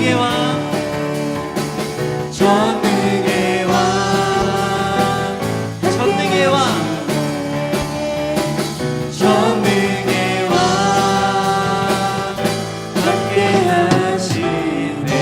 전능의 왕, 전능의 왕, 전능의 왕, 전능의 왕 함께 하시네.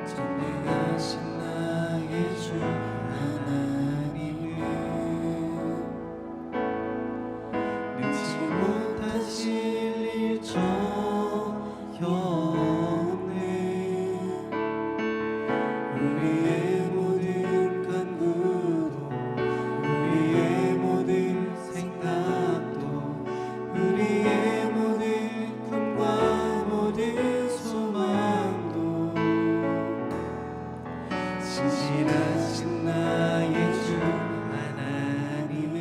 전능하신 나의 주 하나님은 능치 못하실 일 전혀 없네. 우리의 모든 간구도 우리의 모든 생각도 우리의 모든 꿈과 모든 소망도 신실하신 나의 주 하나님은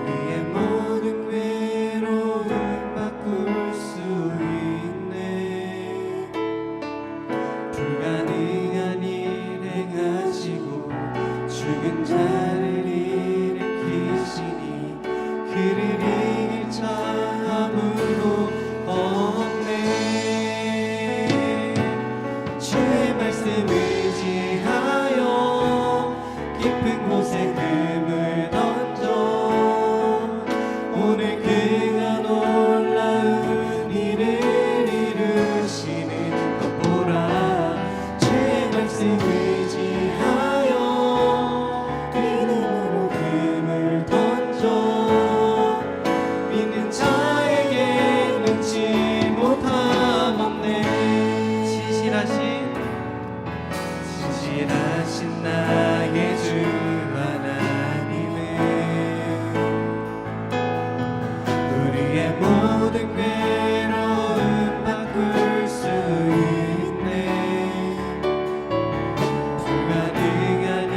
우리의 모든 외로움 바꿀 수 있네. 불가능한 일 행하시고 죽은 자를 일으키시니 그를 이길 자 아무도 없네. 주의 말씀 의지하여 깊은 곳에 금을 던져 오늘 그가 놀라운 일을 이루시는 것 보라. 주의 말씀 의지하여 믿음으로 금을 던져 믿는 자에게 능치 못함 없네. 신실하신 나의 주 하나님은 우리의 모든 괴로움 바꿀 수 있네. 불가능한 일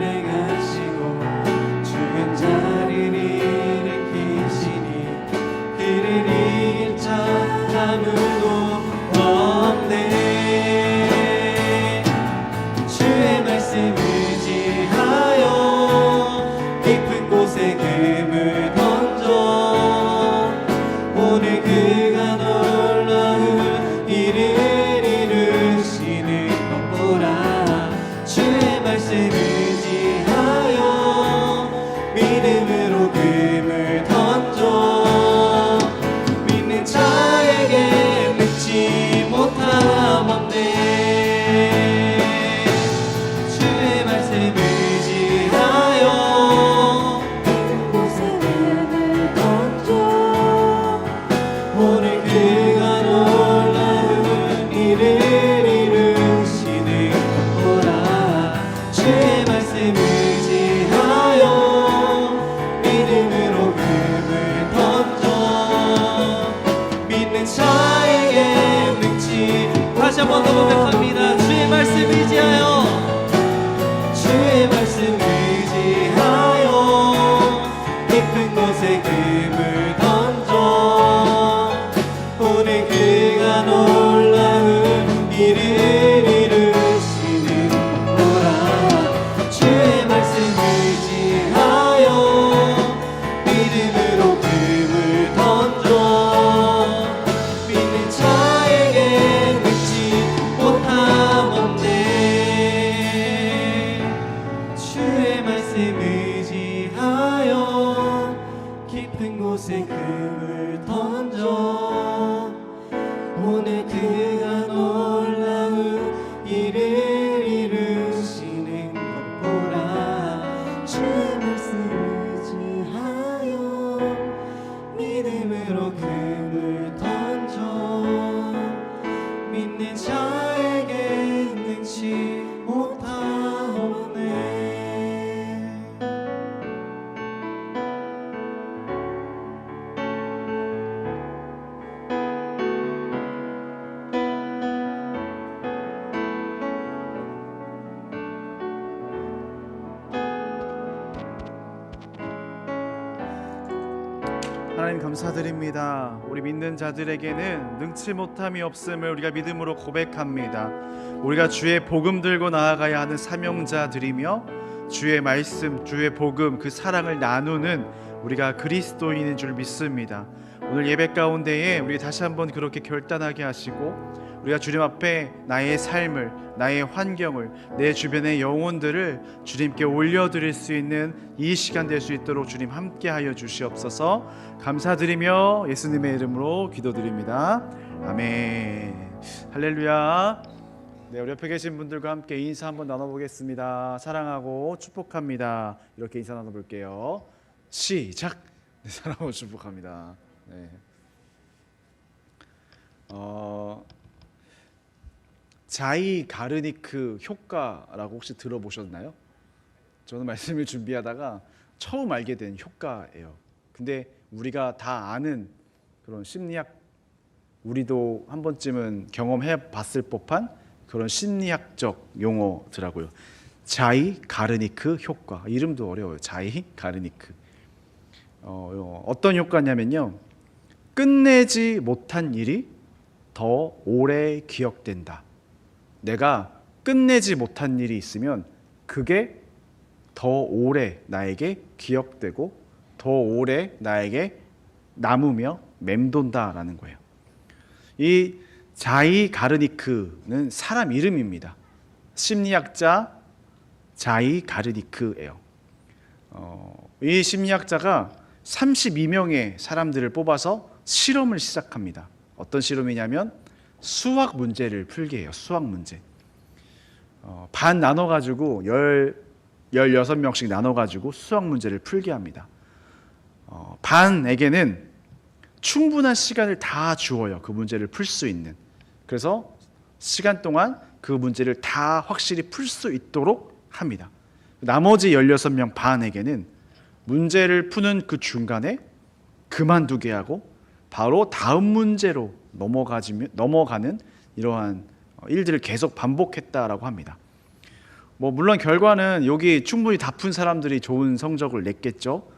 행하시고 죽은 자를 일으키시니 그를 이길 자 아무도 없네. 주의 말씀 의지하여 깊은 곳에 금을 던져 오늘 그가 놀라운 일을 이루시는 것 보라. 주의 말씀 의지하여 믿음으로 금을 던져 믿는 자에게 능치 못함 없네. 주의 말씀 의지하여 곳에 금을 던져 오늘 그가 놀라운 일을 이루시는 것 보라. 주의 말씀 의지하여 믿음으로 금을 던져 믿는 자에게 능치. 다시 한 번 더 고백합니다. 주의 말씀 의지하여 주의 말씀 의지하여 깊은 곳에 금을 던져 오늘 그가 놀라운 일을 이루시는 거라. 주의 말씀 의지하여 믿음으로 금을 던져 믿는 자에게 능치 못함 없네. 주의 말씀 의지하여 깊은 곳에 금을 던져 오늘 그가 놀라운 일을 이루시는 것 보라. 주의 말씀 의지하여 믿음으로 금을 던져 믿는 자에게 능치 못함 없네. 하나님 감사드립니다. 우리 믿는 자들에게는 능치 못함이 없음을 우리가 믿음으로 고백합니다. 우리가 주의 복음 들고 나아가야 하는 사명자들이며 주의 말씀, 주의 복음, 그 사랑을 나누는 우리가 그리스도인인 줄 믿습니다. 오늘 예배 가운데에 우리 다시 한번 그렇게 결단하게 하시고 우리가 주님 앞에 나의 삶을, 나의 환경을, 내 주변의 영혼들을 주님께 올려드릴 수 있는 이 시간 될 수 있도록 주님 함께하여 주시옵소서. 감사드리며 예수님의 이름으로 기도드립니다. 아멘. 할렐루야. 네, 우리 옆에 계신 분들과 함께 인사 한번 나눠보겠습니다. 사랑하고 축복합니다. 이렇게 인사 나눠볼게요. 시작. 네, 사랑하고 축복합니다. 네. 자이가르니크 효과라고 혹시 들어보셨나요? 저는 말씀을 준비하다가 처음 알게 된 효과예요. 근데 우리가 다 아는 그런 심리학, 우리도 한 번쯤은 경험해 봤을 법한 그런 심리학적 용어더라고요. 자이가르니크 효과. 이름도 어려워요. 자이가르니크. 어떤 효과냐면요, 끝내지 못한 일이 더 오래 기억된다. 내가 끝내지 못한 일이 있으면 그게 더 오래 나에게 기억되고 더 오래 나에게 남으며 맴돈다라는 거예요. 이 자이가르니크는 사람 이름입니다. 심리학자 자이가르니크예요. 이 심리학자가 32명의 사람들을 뽑아서 실험을 시작합니다. 어떤 실험이냐면 수학 문제를 풀게 해요. 수학 문제. 반 나눠가지고 16명씩 나눠가지고 수학 문제를 풀게 합니다. 반에게는 충분한 시간을 다 주어요. 그 문제를 풀 수 있는. 그래서 시간 동안 그 문제를 다 확실히 풀 수 있도록 합니다. 나머지 16명 반에게는 문제를 푸는 그 중간에 그만두게 하고 바로 다음 문제로 넘어가는 이러한 일들을 계속 반복했다라고 합니다. 물론 결과는 여기 충분히 다 푼 사람들이 좋은 성적을 냈겠죠.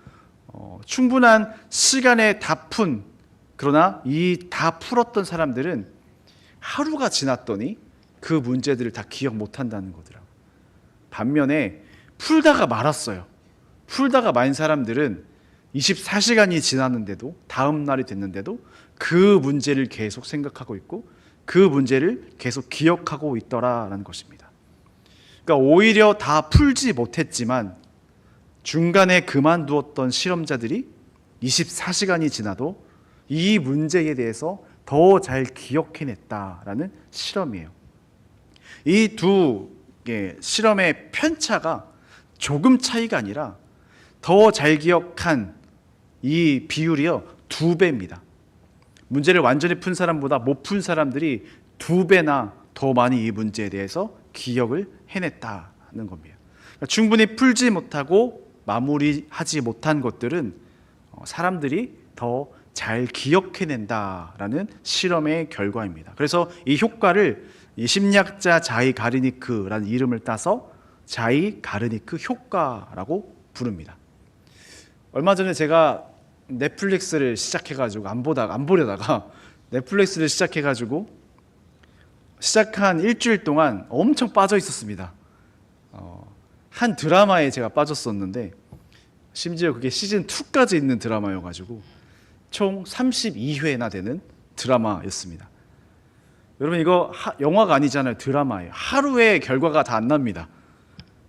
충분한 시간에 다 푼, 그러나 이 다 풀었던 사람들은 하루가 지났더니 그 문제들을 다 기억 못한다는 거더라고요. 반면에 풀다가 말았어요. 풀다가 만 사람들은 24시간이 지났는데도, 다음 날이 됐는데도 그 문제를 계속 생각하고 있고 그 문제를 계속 기억하고 있더라라는 것입니다. 그러니까 오히려 다 풀지 못했지만 중간에 그만두었던 실험자들이 24시간이 지나도 이 문제에 대해서 더 잘 기억해냈다라는 실험이에요. 이 두 실험의 편차가 조금 차이가 아니라 더 잘 기억한 이 비율이요 2배입니다. 문제를 완전히 푼 사람보다 못 푼 사람들이 2배나 더 많이 이 문제에 대해서 기억을 해냈다는 겁니다. 그러니까 충분히 풀지 못하고 마무리하지 못한 것들은 사람들이 더 잘 기억해낸다라는 실험의 결과입니다. 그래서 이 효과를 이 심리학자 자이가르니크라는 이름을 따서 자이가르니크 효과라고 부릅니다. 얼마 전에 제가 넷플릭스를 시작해가지고 안 보려다가 넷플릭스를 시작해가지고 시작한 일주일 동안 엄청 빠져 있었습니다. 한 드라마에 제가 빠졌었는데 심지어 그게 시즌 2까지 있는 드라마여가지고 총 32회나 되는 드라마였습니다. 여러분 이거 영화가 아니잖아요. 드라마예요. 하루에 결과가 다 안 납니다.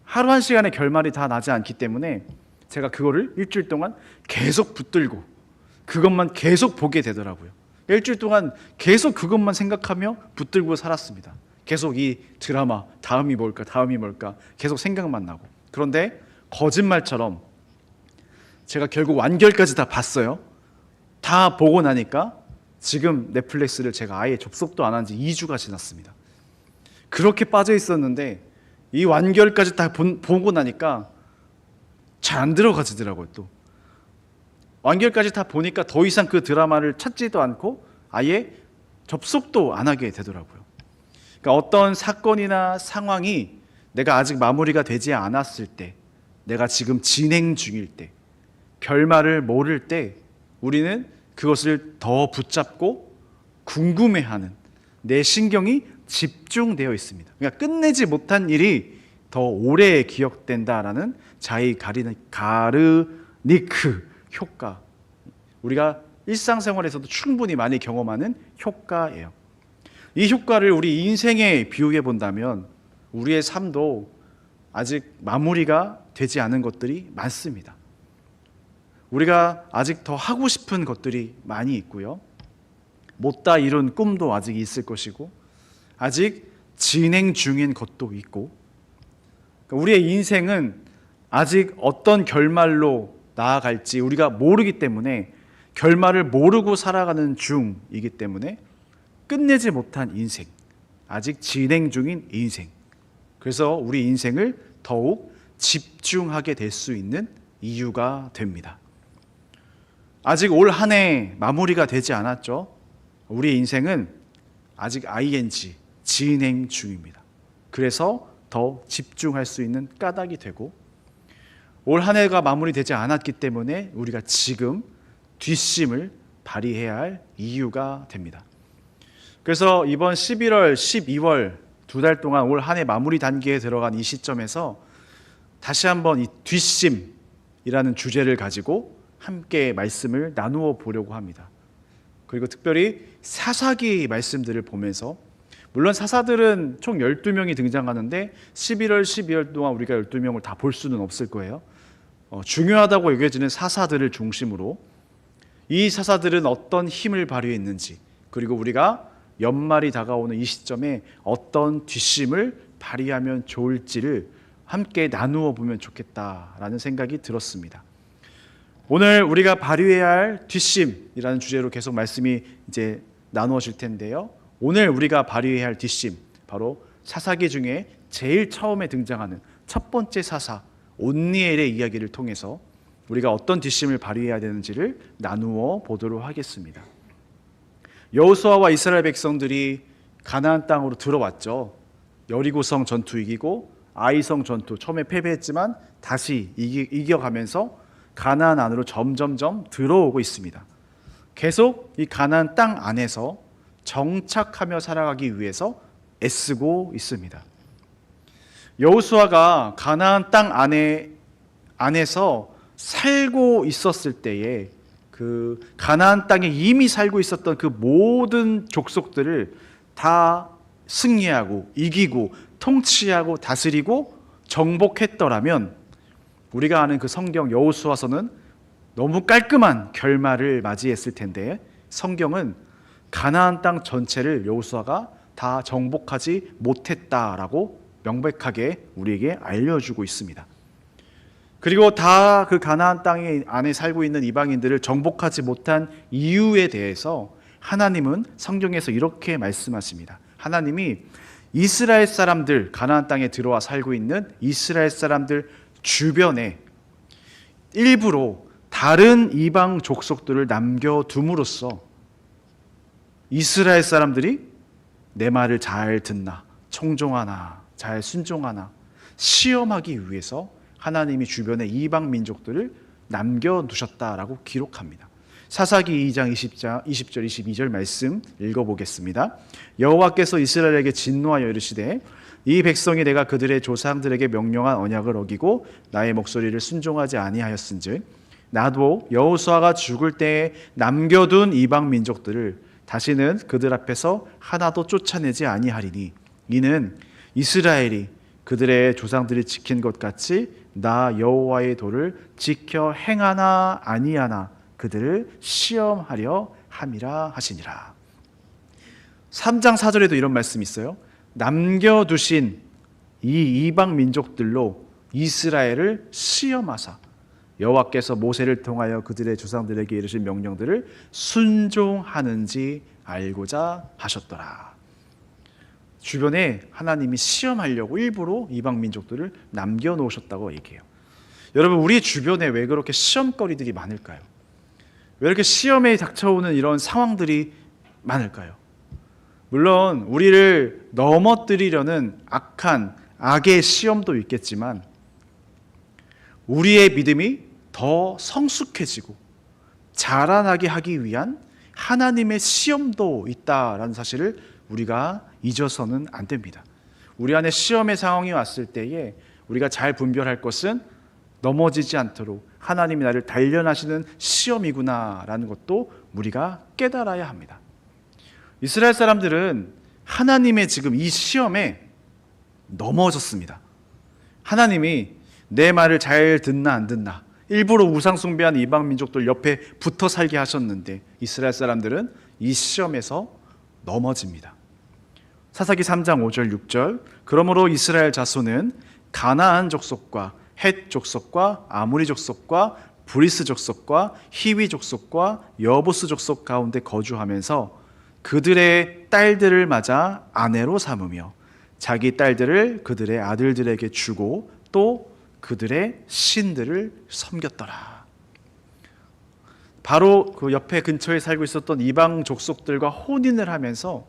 하루 한 시간에 결말이 다 나지 않기 때문에 제가 그거를 일주일 동안 계속 붙들고 그것만 계속 보게 되더라고요. 일주일 동안 계속 그것만 생각하며 붙들고 살았습니다. 계속 이 드라마 다음이 뭘까 계속 생각만 나고. 그런데 거짓말처럼 제가 결국 완결까지 다 봤어요. 다 보고 나니까 지금 넷플릭스를 제가 아예 접속도 안 한 지 2주가 지났습니다. 그렇게 빠져 있었는데 이 완결까지 다 보고 나니까 잘 안 들어가지더라고요. 또 완결까지 다 보니까 더 이상 그 드라마를 찾지도 않고 아예 접속도 안 하게 되더라고요. 그러니까 어떤 사건이나 상황이 내가 아직 마무리가 되지 않았을 때, 내가 지금 진행 중일 때, 결말을 모를 때 우리는 그것을 더 붙잡고 궁금해하는 내 신경이 집중되어 있습니다. 그러니까 끝내지 못한 일이 더 오래 기억된다라는 자이 가르니크 효과. 우리가 일상생활에서도 충분히 많이 경험하는 효과예요. 이 효과를 우리 인생에 비유해 본다면 우리의 삶도 아직 마무리가 되지 않은 것들이 많습니다. 우리가 아직 더 하고 싶은 것들이 많이 있고요. 못다 이룬 꿈도 아직 있을 것이고 아직 진행 중인 것도 있고, 우리의 인생은 아직 어떤 결말로 나아갈지 우리가 모르기 때문에, 결말을 모르고 살아가는 중이기 때문에 끝내지 못한 인생, 아직 진행 중인 인생, 그래서 우리 인생을 더욱 집중하게 될 수 있는 이유가 됩니다. 아직 올 한 해 마무리가 되지 않았죠. 우리 인생은 아직 ing, 진행 중입니다. 그래서 더 집중할 수 있는 까닭이 되고, 올 한 해가 마무리되지 않았기 때문에 우리가 지금 뒷심을 발휘해야 할 이유가 됩니다. 그래서 이번 11월, 12월 두 달 동안 올 한 해 마무리 단계에 들어간 이 시점에서 다시 한번 이 뒷심이라는 주제를 가지고 함께 말씀을 나누어 보려고 합니다. 그리고 특별히 사사기 말씀들을 보면서, 물론 사사들은 총 12명이 등장하는데 11월, 12월 동안 우리가 12명을 다 볼 수는 없을 거예요. 중요하다고 여겨지는 사사들을 중심으로 이 사사들은 어떤 힘을 발휘했는지, 그리고 우리가 연말이 다가오는 이 시점에 어떤 뒷심을 발휘하면 좋을지를 함께 나누어 보면 좋겠다라는 생각이 들었습니다. 오늘 우리가 발휘해야 할 뒷심이라는 주제로 계속 말씀이 이제 나누어질 텐데요. 오늘 우리가 발휘해야 할 뒷심, 바로 사사기 중에 제일 처음에 등장하는 첫 번째 사사 온니엘의 이야기를 통해서 우리가 어떤 뒷심을 발휘해야 되는지를 나누어 보도록 하겠습니다. 여호수아와 이스라엘 백성들이 가나안 땅으로 들어왔죠. 여리고성 전투 이기고 아이성 전투 처음에 패배했지만 다시 이겨가면서 가나안 안으로 점점점 들어오고 있습니다. 계속 이 가나안 땅 안에서 정착하며 살아가기 위해서 애쓰고 있습니다. 여호수아가 가나안 땅 안에서 살고 있었을 때에 그 가나안 땅에 이미 살고 있었던 그 모든 족속들을 다 승리하고 이기고 통치하고 다스리고 정복했더라면, 우리가 아는 그 성경 여호수아서는 너무 깔끔한 결말을 맞이했을 텐데, 성경은 가나안 땅 전체를 여호수아가 다 정복하지 못했다라고 명백하게 우리에게 알려주고 있습니다. 그리고 다 그 가나안 땅 안에 살고 있는 이방인들을 정복하지 못한 이유에 대해서 하나님은 성경에서 이렇게 말씀하십니다. 하나님이 이스라엘 사람들, 가나안 땅에 들어와 살고 있는 이스라엘 사람들 주변에 일부러 다른 이방 족속들을 남겨둠으로써 이스라엘 사람들이 내 말을 잘 듣나, 청종하나, 잘 순종하나 시험하기 위해서 하나님이 주변에 이방 민족들을 남겨두셨다라고 기록합니다. 사사기 2장 20절 22절 말씀 읽어보겠습니다. 여호와께서 이스라엘에게 진노하여 이르시되 이 백성이 내가 그들의 조상들에게 명령한 언약을 어기고 나의 목소리를 순종하지 아니하였은즉 나도 여호수아가 죽을 때에 남겨둔 이방 민족들을 다시는 그들 앞에서 하나도 쫓아내지 아니하리니 이는 이스라엘이 그들의 조상들이 지킨 것 같이 나 여호와의 도를 지켜 행하나 아니하나 그들을 시험하려 함이라 하시니라. 3장 4절에도 이런 말씀이 있어요. 남겨두신 이 이방 민족들로 이스라엘을 시험하사 여호와께서 모세를 통하여 그들의 조상들에게 이르신 명령들을 순종하는지 알고자 하셨더라. 주변에 하나님이 시험하려고 일부러 이방 민족들을 남겨놓으셨다고 얘기해요. 여러분, 우리 주변에 왜 그렇게 시험거리들이 많을까요? 왜 이렇게 시험에 닥쳐오는 이런 상황들이 많을까요? 물론 우리를 넘어뜨리려는 악한 악의 시험도 있겠지만 우리의 믿음이 더 성숙해지고 자라나게 하기 위한 하나님의 시험도 있다라는 사실을 우리가 잊어서는 안 됩니다. 우리 안에 시험의 상황이 왔을 때에 우리가 잘 분별할 것은 넘어지지 않도록 하나님이 나를 단련하시는 시험이구나라는 것도 우리가 깨달아야 합니다. 이스라엘 사람들은 하나님의 지금 이 시험에 넘어졌습니다. 하나님이 내 말을 잘 듣나 안 듣나, 일부러 우상 숭배하는 이방 민족들 옆에 붙어 살게 하셨는데 이스라엘 사람들은 이 시험에서 넘어집니다. 사사기 3장 5절 6절 그러므로 이스라엘 자손은 가나안 족속과 헷 족속과 아모리 족속과 브리스 족속과 히위 족속과 여부스 족속 가운데 거주하면서 그들의 딸들을 맞아 아내로 삼으며 자기 딸들을 그들의 아들들에게 주고 또 그들의 신들을 섬겼더라. 바로 그 옆에 근처에 살고 있었던 이방 족속들과 혼인을 하면서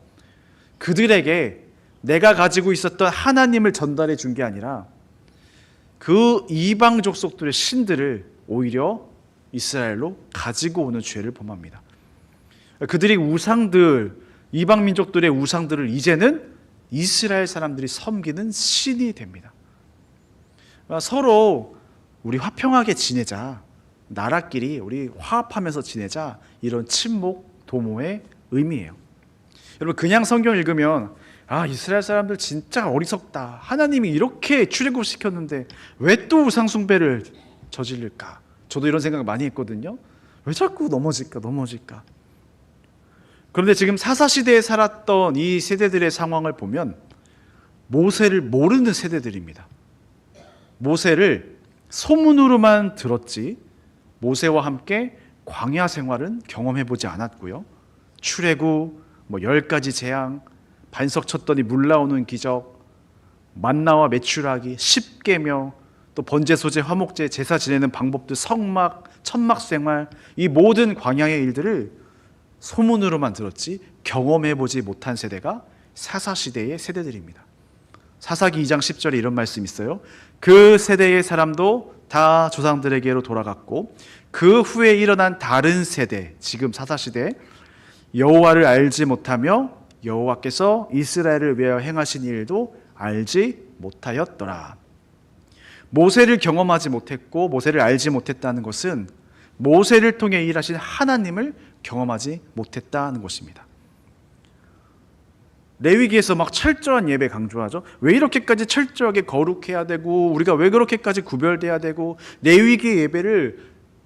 그들에게 내가 가지고 있었던 하나님을 전달해 준 게 아니라 그 이방 족속들의 신들을 오히려 이스라엘로 가지고 오는 죄를 범합니다. 그들이 우상들, 이방 민족들의 우상들을 이제는 이스라엘 사람들이 섬기는 신이 됩니다. 서로 우리 화평하게 지내자, 나라끼리 우리 화합하면서 지내자, 이런 친목 도모의 의미예요. 여러분 그냥 성경 읽으면 이스라엘 사람들 진짜 어리석다, 하나님이 이렇게 출애굽시켰는데 왜 또 우상 숭배를 저지를까? 저도 이런 생각 많이 했거든요. 왜 자꾸 넘어질까? 그런데 지금 사사시대에 살았던 이 세대들의 상황을 보면 모세를 모르는 세대들입니다. 모세를 소문으로만 들었지 모세와 함께 광야 생활은 경험해보지 않았고요. 출애굽, 10가지 재앙, 반석 쳤더니 물 나오는 기적, 만나와 메추라기, 10계명, 또 번제, 소제, 화목제, 제사 지내는 방법들, 성막, 천막 생활, 이 모든 광야의 일들을 소문으로만 들었지 경험해보지 못한 세대가 사사시대의 세대들입니다. 사사기 2장 10절에 이런 말씀이 있어요. 그 세대의 사람도 다 조상들에게로 돌아갔고 그 후에 일어난 다른 세대, 지금 사사시대, 여호와를 알지 못하며 여호와께서 이스라엘을 위하여 행하신 일도 알지 못하였더라. 모세를 경험하지 못했고 모세를 알지 못했다는 것은 모세를 통해 일하신 하나님을 경험하지 못했다는 것입니다. 레위기에서 막 철저한 예배 강조하죠. 왜 이렇게까지 철저하게 거룩해야 되고 우리가 왜 그렇게까지 구별돼야 되고 레위기 예배를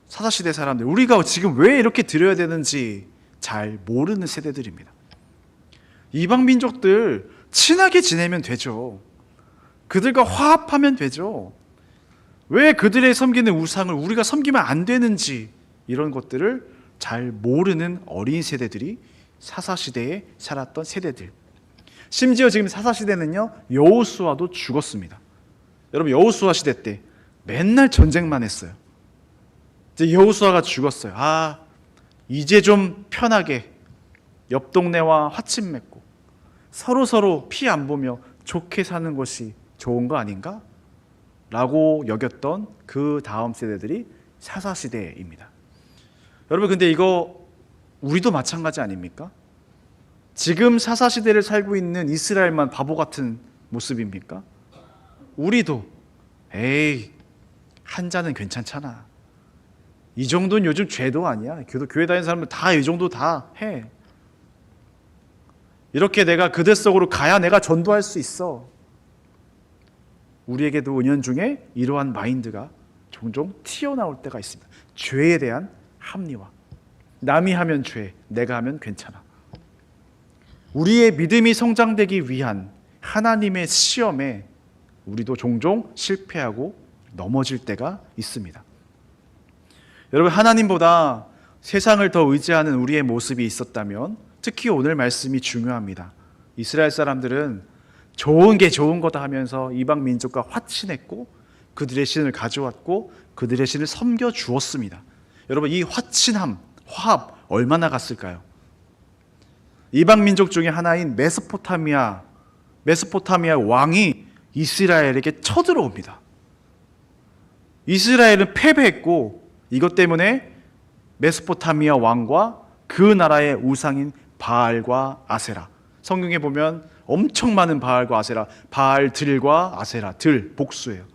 사사시대 사람들 우리가 지금 왜 이렇게 드려야 되는지 잘 모르는 세대들입니다. 이방 민족들 친하게 지내면 되죠. 그들과 화합하면 되죠. 왜 그들의 섬기는 우상을 우리가 섬기면 안 되는지 이런 것들을 잘 모르는 어린 세대들이 사사시대에 살았던 세대들. 심지어 지금 사사시대는요 여호수아도 죽었습니다. 여러분 여호수아 시대 때 맨날 전쟁만 했어요. 이제 여호수아가 죽었어요. 이제 좀 편하게 옆 동네와 화친 맺고 서로 피 안 보며 좋게 사는 것이 좋은 거 아닌가? 라고 여겼던 그 다음 세대들이 사사시대입니다. 여러분 근데 이거 우리도 마찬가지 아닙니까? 지금 사사시대를 살고 있는 이스라엘만 바보 같은 모습입니까? 우리도 한 잔은 괜찮잖아, 이 정도는 요즘 죄도 아니야, 교회 다니는 사람들 다 이 정도 다 해, 이렇게 내가 그들 속으로 가야 내가 전도할 수 있어. 우리에게도 은연중에 이러한 마인드가 종종 튀어나올 때가 있습니다. 죄에 대한 합리화, 남이 하면 죄, 내가 하면 괜찮아. 우리의 믿음이 성장되기 위한 하나님의 시험에 우리도 종종 실패하고 넘어질 때가 있습니다. 여러분 하나님보다 세상을 더 의지하는 우리의 모습이 있었다면 특히 오늘 말씀이 중요합니다. 이스라엘 사람들은 좋은 게 좋은 거다 하면서 이방 민족과 화친했고 그들의 신을 가져왔고 그들의 신을 섬겨 주었습니다. 여러분 이 화친함, 화합 얼마나 갔을까요? 이방 민족 중에 하나인 메소포타미아 왕이 이스라엘에게 쳐들어옵니다. 이스라엘은 패배했고 이것 때문에 메소포타미아 왕과 그 나라의 우상인 바알과 아세라. 성경에 보면 엄청 많은 바알과 아세라, 바알들과 아세라들 복수예요.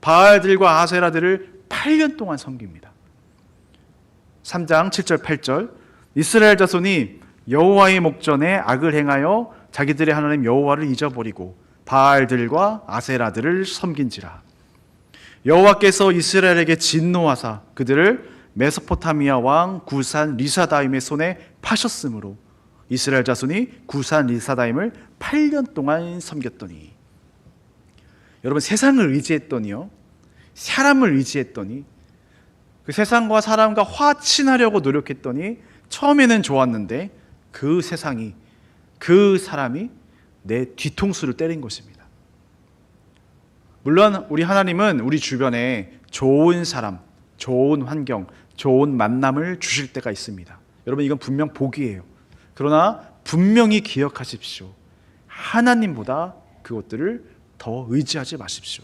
바알들과 아세라들을 8년 동안 섬깁니다. 3장 7절 8절 이스라엘 자손이 여호와의 목전에 악을 행하여 자기들의 하나님 여호와를 잊어버리고 바알들과 아세라들을 섬긴지라. 여호와께서 이스라엘에게 진노하사 그들을 메소포타미아 왕 구산 리사다임의 손에 파셨으므로 이스라엘 자손이 구산 리사다임을 8년 동안 섬겼더니. 여러분, 세상을 의지했더니요, 사람을 의지했더니, 그 세상과 사람과 화친하려고 노력했더니 처음에는 좋았는데 그 세상이, 그 사람이 내 뒤통수를 때린 것입니다. 물론 우리 하나님은 우리 주변에 좋은 사람, 좋은 환경, 좋은 만남을 주실 때가 있습니다. 여러분, 이건 분명 복이에요. 그러나 분명히 기억하십시오. 하나님보다 그것들을 더 의지하지 마십시오.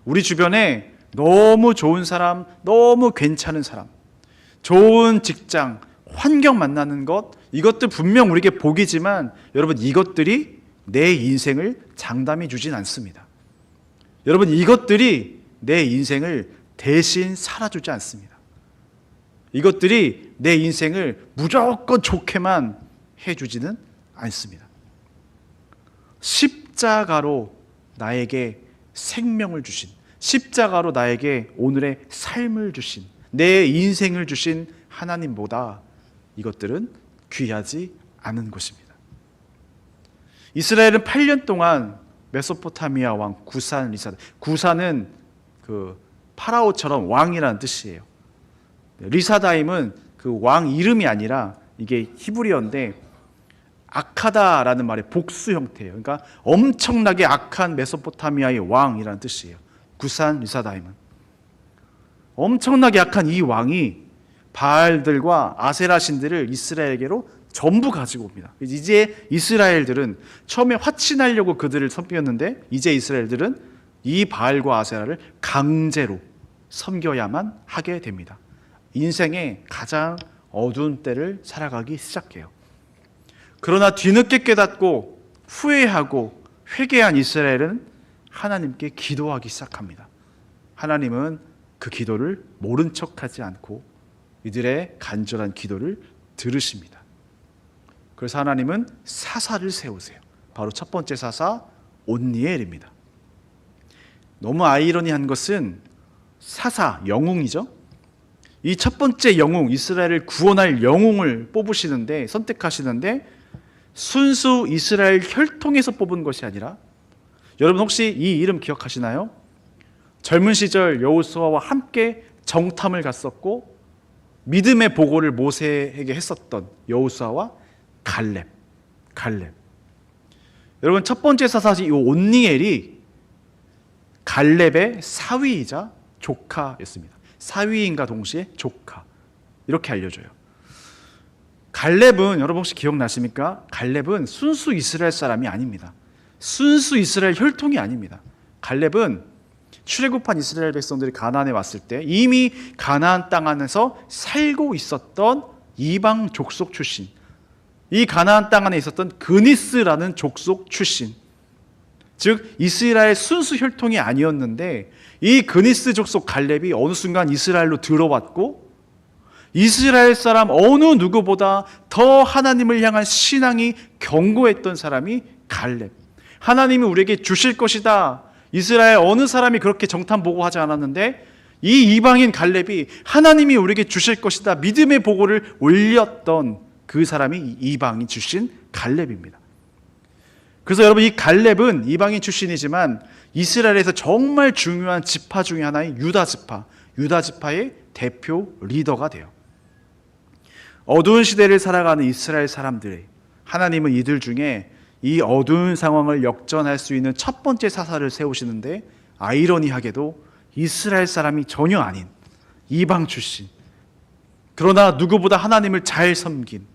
우리 주변에 너무 좋은 사람, 너무 괜찮은 사람, 좋은 직장, 환경 만나는 것, 이것들 분명 우리에게 복이지만 여러분, 이것들이 내 인생을 장담해 주진 않습니다. 여러분, 이것들이 내 인생을 대신 살아주지 않습니다. 이것들이 내 인생을 무조건 좋게만 해주지는 않습니다. 십자가로 나에게 생명을 주신, 십자가로 나에게 오늘의 삶을 주신, 내 인생을 주신 하나님보다 이것들은 귀하지 않은 것입니다. 이스라엘은 8년 동안 메소포타미아 왕 구산 리사다. 구산은 그 파라오처럼 왕이라는 뜻이에요. 리사다임은 그 왕 이름이 아니라 이게 히브리어인데 악하다라는 말의 복수 형태예요. 그러니까 엄청나게 악한 메소포타미아의 왕이라는 뜻이에요. 구산 리사다임은 엄청나게 악한 이 왕이 바알들과 아세라 신들을 이스라엘에게로 전부 가지고 옵니다. 이제 이스라엘들은 처음에 화친하려고 그들을 섬겼는데 이제 이스라엘들은 이 바알과 아세라를 강제로 섬겨야만 하게 됩니다. 인생의 가장 어두운 때를 살아가기 시작해요. 그러나 뒤늦게 깨닫고 후회하고 회개한 이스라엘은 하나님께 기도하기 시작합니다. 하나님은 그 기도를 모른 척하지 않고 이들의 간절한 기도를 들으십니다. 그래서 하나님은 사사를 세우세요. 바로 첫 번째 사사 온니엘입니다. 너무 아이러니한 것은 사사, 영웅이죠. 이 첫 번째 영웅, 이스라엘을 구원할 영웅을 뽑으시는데, 선택하시는데 순수 이스라엘 혈통에서 뽑은 것이 아니라, 여러분 혹시 이 이름 기억하시나요? 젊은 시절 여호수아와 함께 정탐을 갔었고 믿음의 보고를 모세에게 했었던 여호수아와 갈렙. 여러분, 첫 번째 사사 이 온니엘이 갈렙의 사위이자 조카였습니다. 사위인과 동시에 조카, 이렇게 알려줘요. 갈렙은 여러분 혹시 기억나십니까? 갈렙은 순수 이스라엘 사람이 아닙니다. 순수 이스라엘 혈통이 아닙니다. 갈렙은 출애굽한 이스라엘 백성들이 가나안에 왔을 때 이미 가나안 땅 안에서 살고 있었던 이방 족속 출신, 이 가나안 땅 안에 있었던 그니스라는 족속 출신, 즉 이스라엘 순수 혈통이 아니었는데 이 그니스 족속 갈렙이 어느 순간 이스라엘로 들어왔고 이스라엘 사람 어느 누구보다 더 하나님을 향한 신앙이 견고했던 사람이 갈렙. 하나님이 우리에게 주실 것이다. 이스라엘 어느 사람이 그렇게 정탐 보고하지 않았는데 이 이방인 갈렙이 하나님이 우리에게 주실 것이다 믿음의 보고를 올렸던 그 사람이 이방인 출신 갈렙입니다. 그래서 여러분, 이 갈렙은 이방인 출신이지만 이스라엘에서 정말 중요한 지파 중에 하나인 유다 지파의 대표 리더가 돼요. 어두운 시대를 살아가는 이스라엘 사람들이, 하나님은 이들 중에 이 어두운 상황을 역전할 수 있는 첫 번째 사사를 세우시는데, 아이러니하게도 이스라엘 사람이 전혀 아닌 이방 출신, 그러나 누구보다 하나님을 잘 섬긴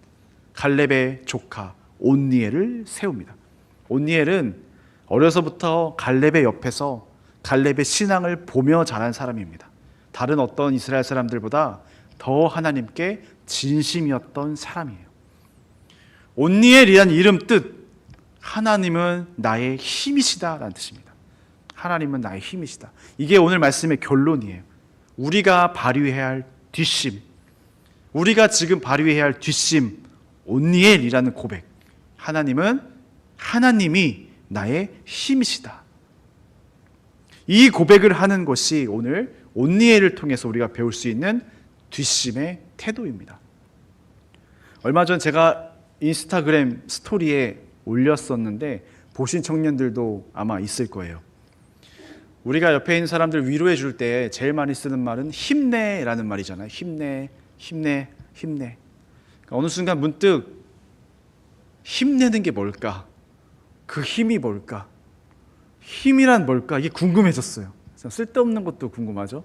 갈렙의 조카 온니엘을 세웁니다. 온니엘은 어려서부터 갈렙의 옆에서 갈렙의 신앙을 보며 자란 사람입니다. 다른 어떤 이스라엘 사람들보다 더 하나님께 진심이었던 사람이에요. 온니엘이란 이름 뜻, 하나님은 나의 힘이시다라는 뜻입니다. 하나님은 나의 힘이시다. 이게 오늘 말씀의 결론이에요. 우리가 발휘해야 할 뒷심, 우리가 지금 발휘해야 할 뒷심, 온니엘이라는 고백. 하나님이 나의 힘이시다. 이 고백을 하는 것이 오늘 온니엘을 통해서 우리가 배울 수 있는 뒷심의 태도입니다. 얼마 전 제가 인스타그램 스토리에 올렸었는데 보신 청년들도 아마 있을 거예요. 우리가 옆에 있는 사람들 위로해 줄 때 제일 많이 쓰는 말은 힘내라는 말이잖아요. 힘내. 그러니까 어느 순간 문득 힘내는 게 뭘까? 그 힘이 뭘까? 힘이란 뭘까? 이게 궁금해졌어요. 쓸데없는 것도 궁금하죠.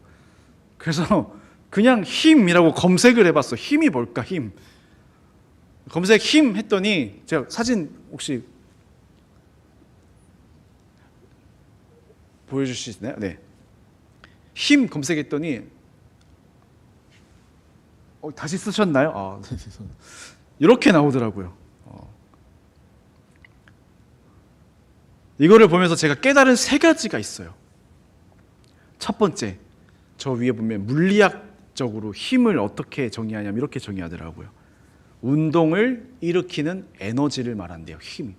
그래서 그냥 힘이라고 검색을 해봤어. 힘이 뭘까? 힘. 검색 힘 했더니 제가 사진 혹시 보여줄 수 있나요? 네. 힘 검색했더니 다시 쓰셨나요? 이렇게 나오더라고요. 이거를 보면서 제가 깨달은 3가지가 있어요. 첫 번째, 저 위에 보면 물리학적으로 힘을 어떻게 정의하냐면 이렇게 정의하더라고요. 운동을 일으키는 에너지를 말한대요. 힘.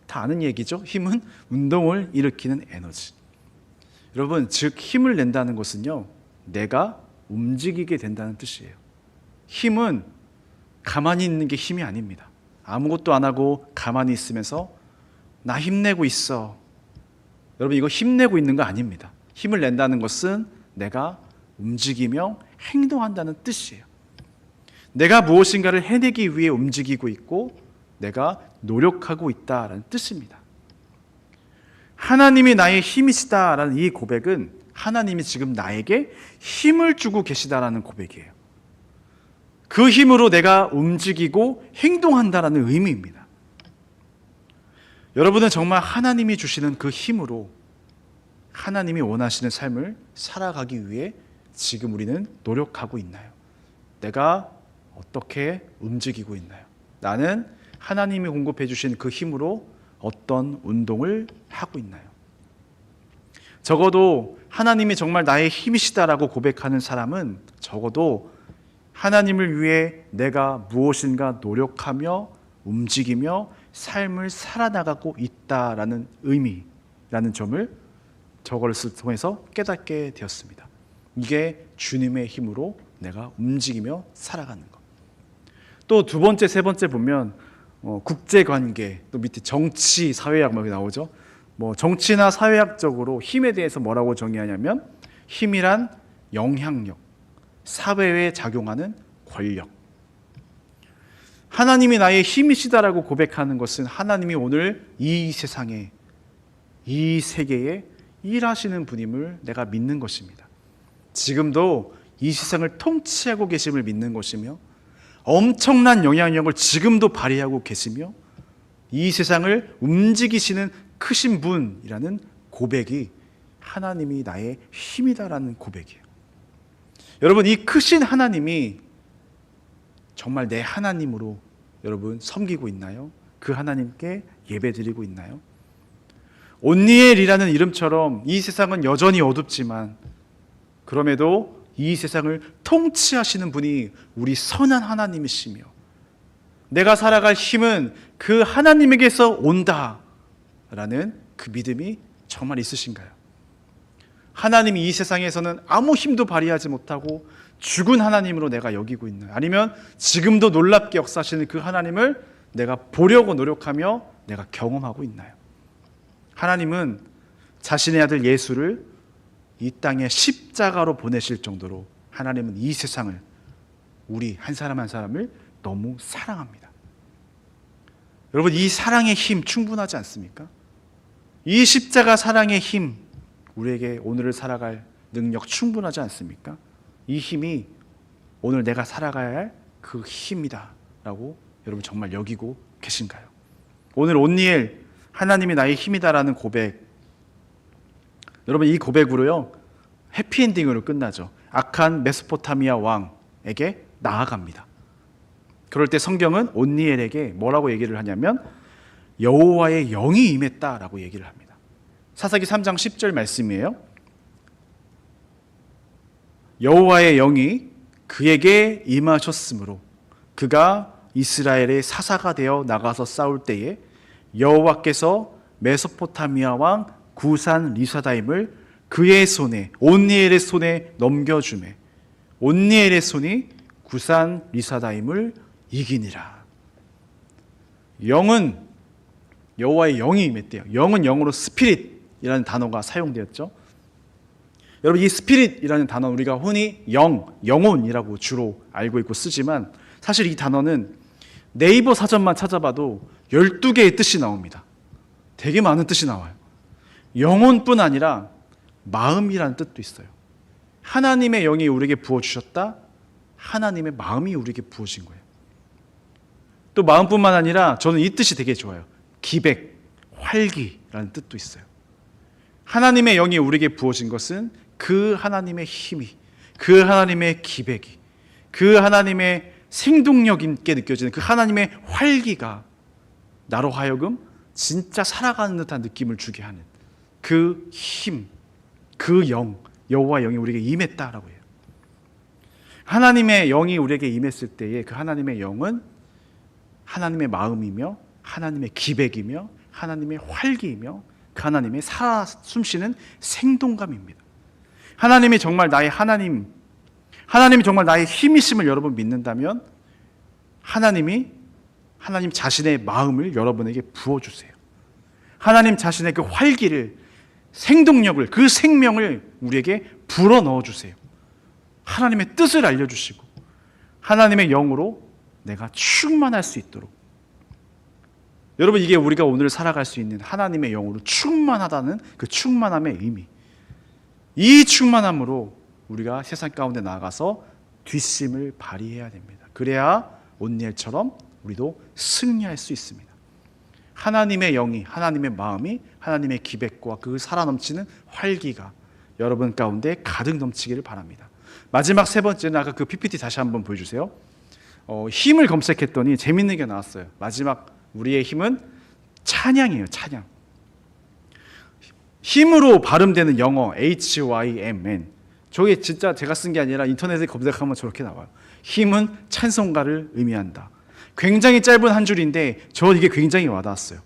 다 아는 얘기죠. 힘은 운동을 일으키는 에너지. 여러분, 즉 힘을 낸다는 것은요, 내가 움직이게 된다는 뜻이에요. 힘은 가만히 있는 게 힘이 아닙니다. 아무것도 안 하고 가만히 있으면서 나 힘내고 있어. 여러분, 이거 힘내고 있는 거 아닙니다. 힘을 낸다는 것은 내가 움직이며 행동한다는 뜻이에요. 내가 무엇인가를 해내기 위해 움직이고 있고 내가 노력하고 있다라는 뜻입니다. 하나님이 나의 힘이시다라는 이 고백은 하나님이 지금 나에게 힘을 주고 계시다라는 고백이에요. 그 힘으로 내가 움직이고 행동한다라는 의미입니다. 여러분은 정말 하나님이 주시는 그 힘으로 하나님이 원하시는 삶을 살아가기 위해 지금 우리는 노력하고 있나요? 내가 어떻게 움직이고 있나요? 나는 하나님이 공급해 주신 그 힘으로 어떤 운동을 하고 있나요? 적어도 하나님이 정말 나의 힘이시다라고 고백하는 사람은 적어도 하나님을 위해 내가 무엇인가 노력하며 움직이며 삶을 살아나가고 있다라는 의미라는 점을 저거를 통해서 깨닫게 되었습니다. 이게 주님의 힘으로 내가 움직이며 살아가는 것. 또 두 번째, 세 번째 보면 국제관계, 또 밑에 정치, 사회학 뭐 나오죠. 정치나 사회학적으로 힘에 대해서 뭐라고 정의하냐면 힘이란 영향력, 사회에 작용하는 권력. 하나님이 나의 힘이시다라고 고백하는 것은 하나님이 오늘 이 세상에, 이 세계에 일하시는 분임을 내가 믿는 것입니다. 지금도 이 세상을 통치하고 계심을 믿는 것이며 엄청난 영향력을 지금도 발휘하고 계시며 이 세상을 움직이시는 크신 분이라는 고백이 하나님이 나의 힘이다라는 고백이에요. 여러분, 이 크신 하나님이 정말 내 하나님으로 여러분 섬기고 있나요? 그 하나님께 예배드리고 있나요? 온니엘이라는 이름처럼 이 세상은 여전히 어둡지만 그럼에도 이 세상을 통치하시는 분이 우리 선한 하나님이시며 내가 살아갈 힘은 그 하나님에게서 온다라는 그 믿음이 정말 있으신가요? 하나님이 이 세상에서는 아무 힘도 발휘하지 못하고 죽은 하나님으로 내가 여기고 있나요? 아니면 지금도 놀랍게 역사하시는 그 하나님을 내가 보려고 노력하며 내가 경험하고 있나요? 하나님은 자신의 아들 예수를 이 땅에 십자가로 보내실 정도로 하나님은 이 세상을, 우리 한 사람 한 사람을 너무 사랑합니다. 여러분, 이 사랑의 힘 충분하지 않습니까? 이 십자가 사랑의 힘, 우리에게 오늘을 살아갈 능력 충분하지 않습니까? 이 힘이 오늘 내가 살아가야 할 그 힘이다 라고 여러분 정말 여기고 계신가요? 오늘 온니엘, 하나님이 나의 힘이다라는 고백, 여러분 이 고백으로요 해피엔딩으로 끝나죠. 악한 메소포타미아 왕의 온니엘에게 나아갑니다. 그럴 때 성경은 온니엘에게 뭐라고 얘기를 하냐면 여호와의 영이 임했다라고 얘기를 합니다. 사사기 3장 10절 말씀이에요. 여호와의 영이 그에게 임하셨으므로 그가 이스라엘의 사사가 되어 나가서 싸울 때에 여호와께서 메소포타미아 왕 구산 리사다임을 그의 손에 온니엘의 손에 넘겨주매 온니엘의 손이 구산 리사다임을 이기니라. 영은 여호와의 영이 임했대요. 영은 영어로 스피릿이라는 단어가 사용되었죠. 여러분 이 스피릿이라는 단어는 우리가 흔히 영혼이라고 주로 알고 있고 쓰지만 사실 이 단어는 네이버 사전만 찾아봐도 12개의 뜻이 나옵니다. 되게 많은 뜻이 나와요. 영혼뿐 아니라 마음이라는 뜻도 있어요. 하나님의 영이 우리에게 부어주셨다. 하나님의 마음이 우리에게 부어진 거예요. 또 마음뿐만 아니라 저는 이 뜻이 되게 좋아요. 기백, 활기라는 뜻도 있어요. 하나님의 영이 우리에게 부어진 것은 그 하나님의 힘이, 그 하나님의 기백이, 그 하나님의 생동력 있게 느껴지는 그 하나님의 활기가 나로 하여금 진짜 살아가는 듯한 느낌을 주게 하는 그 힘, 그 영, 여호와의 영이 우리에게 임했다라고 해요. 하나님의 영이 우리에게 임했을 때에 그 하나님의 영은 하나님의 마음이며 하나님의 기백이며 하나님의 활기이며 그 하나님의 살아 숨쉬는 생동감입니다. 하나님이 정말 나의 하나님이 정말 나의 힘이심을 여러분 믿는다면 하나님 자신의 마음을 여러분에게 부어주세요. 하나님 자신의 그 활기를, 생동력을, 그 생명을 우리에게 불어넣어 주세요. 하나님의 뜻을 알려주시고 하나님의 영으로 내가 충만할 수 있도록. 여러분 이게 우리가 오늘 살아갈 수 있는 하나님의 영으로 충만하다는 그 충만함의 의미. 이 충만함으로 우리가 세상 가운데 나아가서 뒷심을 발휘해야 됩니다. 그래야 온니엘처럼 우리도 승리할 수 있습니다. 하나님의 영이, 하나님의 마음이, 하나님의 기백과 그 살아넘치는 활기가 여러분 가운데 가득 넘치기를 바랍니다. 마지막 세 번째는 아까 그 PPT 다시 한번 보여주세요. 힘을 검색했더니 재밌는 게 나왔어요. 마지막 우리의 힘은 찬양이에요. 찬양. 힘으로 발음되는 영어 HYMN. 저게 진짜 제가 쓴 게 아니라 인터넷에 검색하면 저렇게 나와요. 힘은 찬송가를 의미한다. 굉장히 짧은 한 줄인데 저 이게 굉장히 와닿았어요.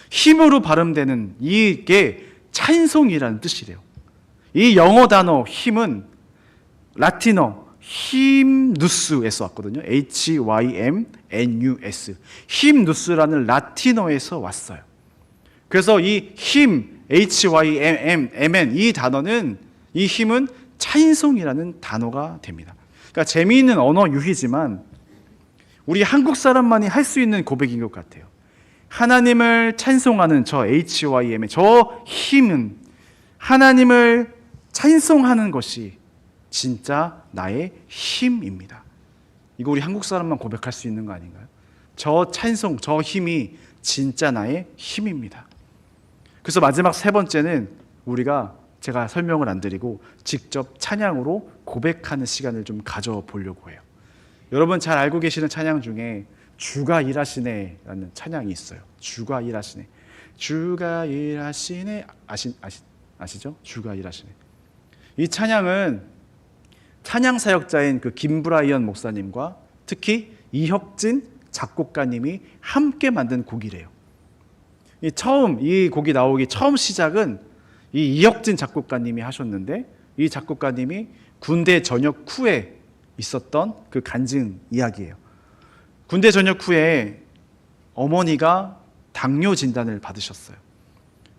힘으로 발음되는 이게 찬송이라는 뜻이래요. 이 영어 단어 힘은 라틴어 힘누스에서 왔거든요. HYMNUS. 힘누스라는 라틴어에서 왔어요. 그래서 이 힘 HYMN 이 단어는 이 힘은 찬송이라는 단어가 됩니다. 그러니까 재미있는 언어 유희지만 우리 한국 사람만이 할 수 있는 고백인 것 같아요. 하나님을 찬송하는 저 HYM, 저 힘은 하나님을 찬송하는 것이 진짜 나의 힘입니다. 이거 우리 한국 사람만 고백할 수 있는 거 아닌가요? 저 찬송, 저 힘이 진짜 나의 힘입니다. 그래서 마지막 세 번째는 제가 설명을 안 드리고 직접 찬양으로 고백하는 시간을 좀 가져보려고 해요. 여러분 잘 알고 계시는 찬양 중에 주가 일하시네라는 찬양이 있어요. 주가 일하시네. 주가 일하시네. 아시죠? 주가 일하시네. 이 찬양은 찬양 사역자인 그 김브라이언 목사님과 특히 이혁진 작곡가님이 함께 만든 곡이래요. 이 곡이 나오기 처음 시작은 이 이혁진 작곡가님이 하셨는데 이 작곡가님이 군대 전역 후에 있었던 그 간증 이야기예요. 군대 전역 후에 어머니가 당뇨 진단을 받으셨어요.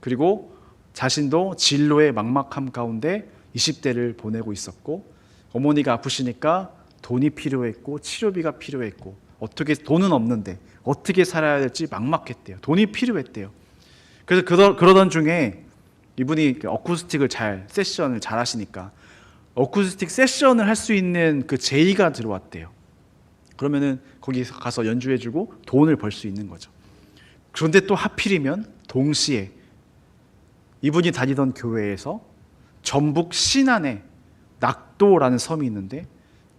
그리고 자신도 진로의 막막함 가운데 20대를 보내고 있었고 어머니가 아프시니까 돈이 필요했고 치료비가 필요했고 돈은 없는데 어떻게 살아야 될지 막막했대요. 돈이 필요했대요. 그래서 그러던 중에 이분이 어쿠스틱을 세션을 잘 하시니까 어쿠스틱 세션을 할 수 있는 그 제의가 들어왔대요. 그러면은 거기 가서 연주해주고 돈을 벌 수 있는 거죠. 그런데 또 하필이면 동시에 이분이 다니던 교회에서 전북 신안에 낙도라는 섬이 있는데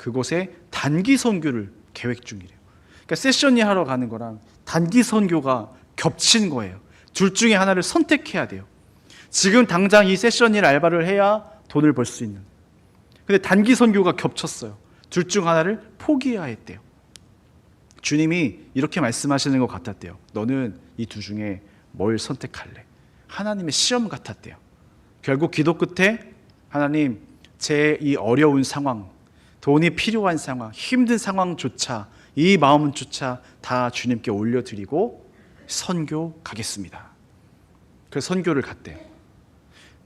그곳에 단기 선교를 계획 중이래요. 그러니까 세션이 하러 가는 거랑 단기 선교가 겹친 거예요. 둘 중에 하나를 선택해야 돼요. 지금 당장 이 세션일 알바를 해야 돈을 벌 수 있는. 근데 단기 선교가 겹쳤어요. 둘 중 하나를 포기해야 했대요. 주님이 이렇게 말씀하시는 것 같았대요. 너는 이 두 중에 뭘 선택할래? 하나님의 시험 같았대요. 결국 기도 끝에 하나님, 제 이 어려운 상황, 돈이 필요한 상황, 힘든 상황조차, 이 마음조차 다 주님께 올려드리고 선교 가겠습니다. 그래서 선교를 갔대요.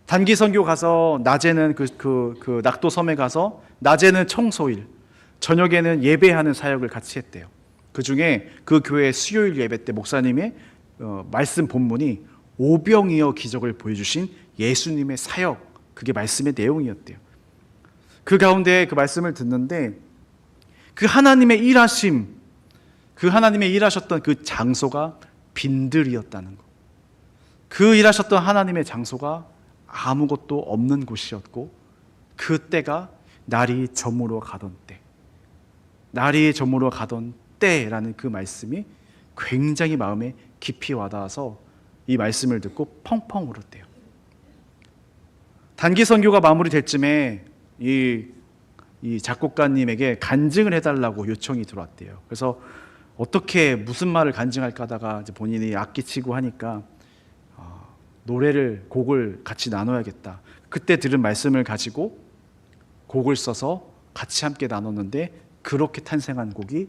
단기 선교 가서 낮에는 그 낙도 섬에 가서 낮에는 청소일, 저녁에는 예배하는 사역을 같이 했대요. 그 중에 그 교회 수요일 예배 때 목사님의 말씀 본문이 오병이어 기적을 보여주신 예수님의 사역, 그게 말씀의 내용이었대요. 그 가운데 그 말씀을 듣는데 그 하나님의 일하심, 그 하나님의 일하셨던 그 장소가 빈들이었다는 것. 그 일하셨던 하나님의 장소가 아무것도 없는 곳이었고 그때가 날이 저물어 가던 때, 날이 저물어 가던 때라는 그 말씀이 굉장히 마음에 깊이 와닿아서 이 말씀을 듣고 펑펑 울었대요. 단기 선교가 마무리될 쯤에 이 작곡가님에게 간증을 해달라고 요청이 들어왔대요. 그래서 어떻게 무슨 말을 간증할까 하다가 이제 본인이 악기 치고 하니까 곡을 같이 나눠야겠다. 그때 들은 말씀을 가지고 곡을 써서 같이 함께 나눴는데 그렇게 탄생한 곡이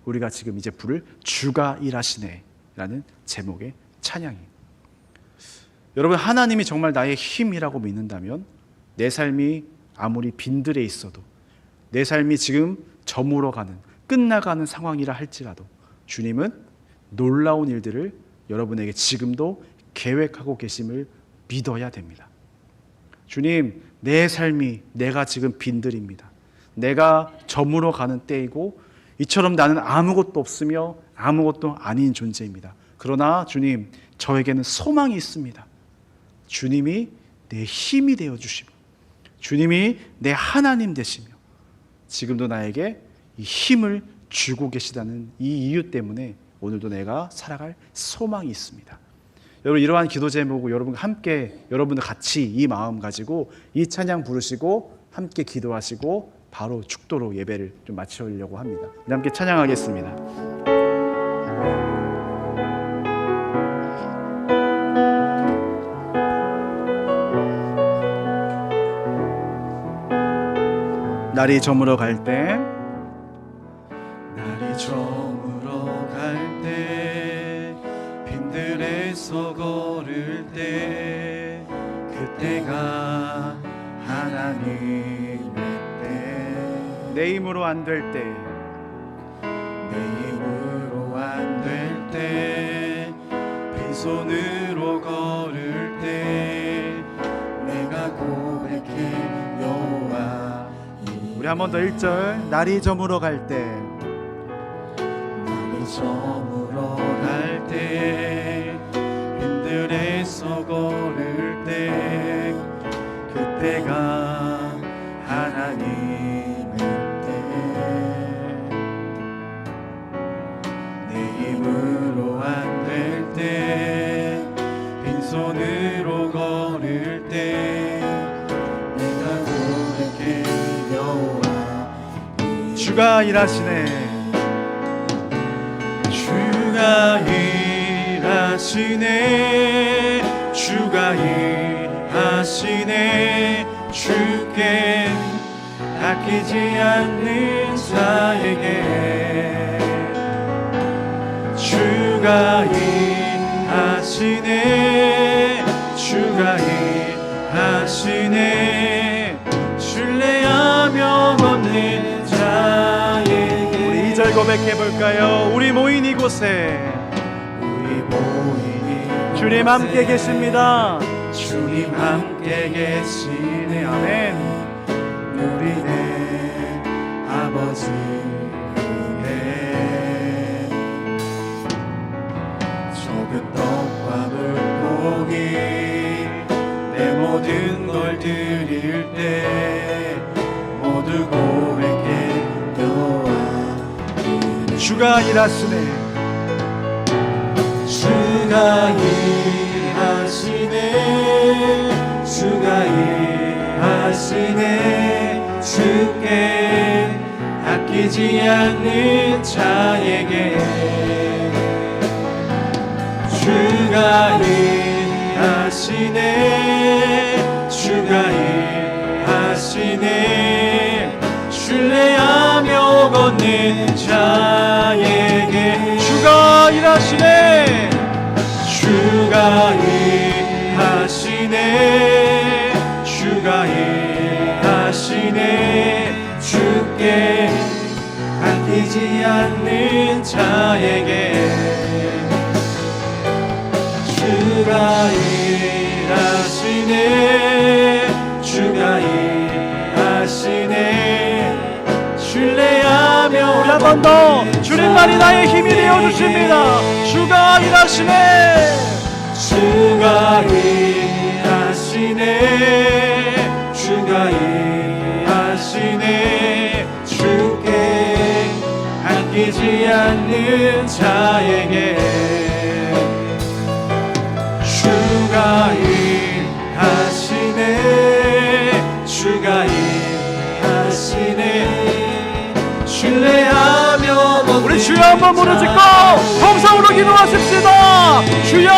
우리가 지금 이제 부를 주가 일하시네 라는 제목의 찬양이에요. 여러분, 하나님이 정말 나의 힘이라고 믿는다면 내 삶이 아무리 빈들에 있어도, 내 삶이 지금 저물어가는, 끝나가는 상황이라 할지라도 주님은 놀라운 일들을 여러분에게 지금도 계획하고 계심을 믿어야 됩니다. 주님, 내 삶이, 내가 지금 빈들입니다. 내가 저물어가는 때이고 이처럼 나는 아무것도 없으며 아무것도 아닌 존재입니다. 그러나 주님, 저에게는 소망이 있습니다. 주님이 내 힘이 되어주시며 주님이 내 하나님 되시며 지금도 나에게 이 힘을 주고 계시다는 이 이유 때문에 오늘도 내가 살아갈 소망이 있습니다. 여러분, 이러한 기도 제목을 여러분들 같이 이 마음 가지고 이 찬양 부르시고 함께 기도하시고 바로 축도로 예배를 좀 마치려고 합니다. 우리 함께 찬양하겠습니다. 날이 저물어 갈 때, 날이 저물어 갈 때, 빈들에서 걸을 때, 그때가 하나님의 때. 내 힘으로 안 될 때, 내 힘으로 안 될 때, 빈손으로 걸을 때, 내가 고백해 여호와. 우리 한 번 더 1절. 날이 저물어 갈 때, 날이 저물어 갈 때, 빈들에서 걸을 때, 그때가 하나님의 때. 내 힘으로 안 될 때, 빈손으로 걸을 때, 내가 고백해 여호와. 주가 일하시네. 주가 일하시네. 주가 일하시네. 주께 아끼지 않는 자에게 주가 일하시네. 주가 일하시네. 신뢰하며 걷는 자에게. 우리 2절 고백해 볼까요? 우리 모인 이곳에, 우리 모인 이곳에 주님 함께 계십니다. 주님 함께 계시네. 아멘. 우리 내 아버지 은혜, 적은 떡과 물고기, 내 모든 걸 드릴 때 모두 고백해 주가 일하시네. 주가 일하시네 주가 일하시네 주께 아끼지 않는 자에게 주가 일하시네 주가 일하시네 신뢰하며 걷는 자에게 주가 일하시네. 주가 일하시네 주가 일하시네 주께 아끼지 않는 자에게 주가 일하시네 주가 일하시네 신뢰하며 우리 한 번 더 주님만이 나의 힘이 되어 주십니다. 주가 일하시네. 주가 일하시네 주가 일하시네 주께 아끼지 않는 자에게 주가 일하시네 주가 일하시네 신뢰하며 우리 주여 한번 무너짓고 통성으로 기도하십시다. 주여.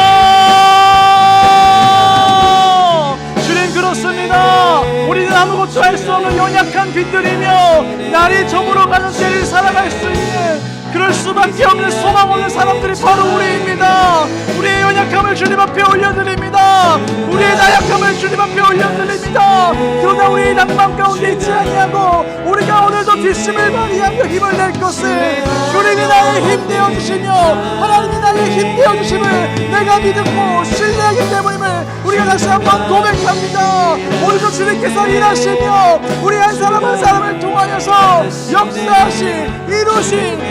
주님 그렇습니다. 우리는 아무것도 할 수 없는 연약한 빛들이며 날이 저물어가는 때를 살아갈 수 있는 그럴 수밖에 없는 소망 없는 사람들이 바로 우리입니다. 우리의 연약함을 주님 앞에 올려드립니다. 우리의 나약함을 주님 앞에 올려드립니다. 그러나 우리의 낭만 가운데 있지 아니하고 우리가 오늘도 뒷심을 발휘하며 힘을 낼 것을 주님이 나의 힘 되어주시며 하나님이 나의 힘 되어주심을 내가 믿고 신뢰하기 때문임을 우리가 다시 한번 고백합니다. 오늘도 주님께서 일하시며 우리 한 사람 한 사람을 통하여서 역사하신 이루신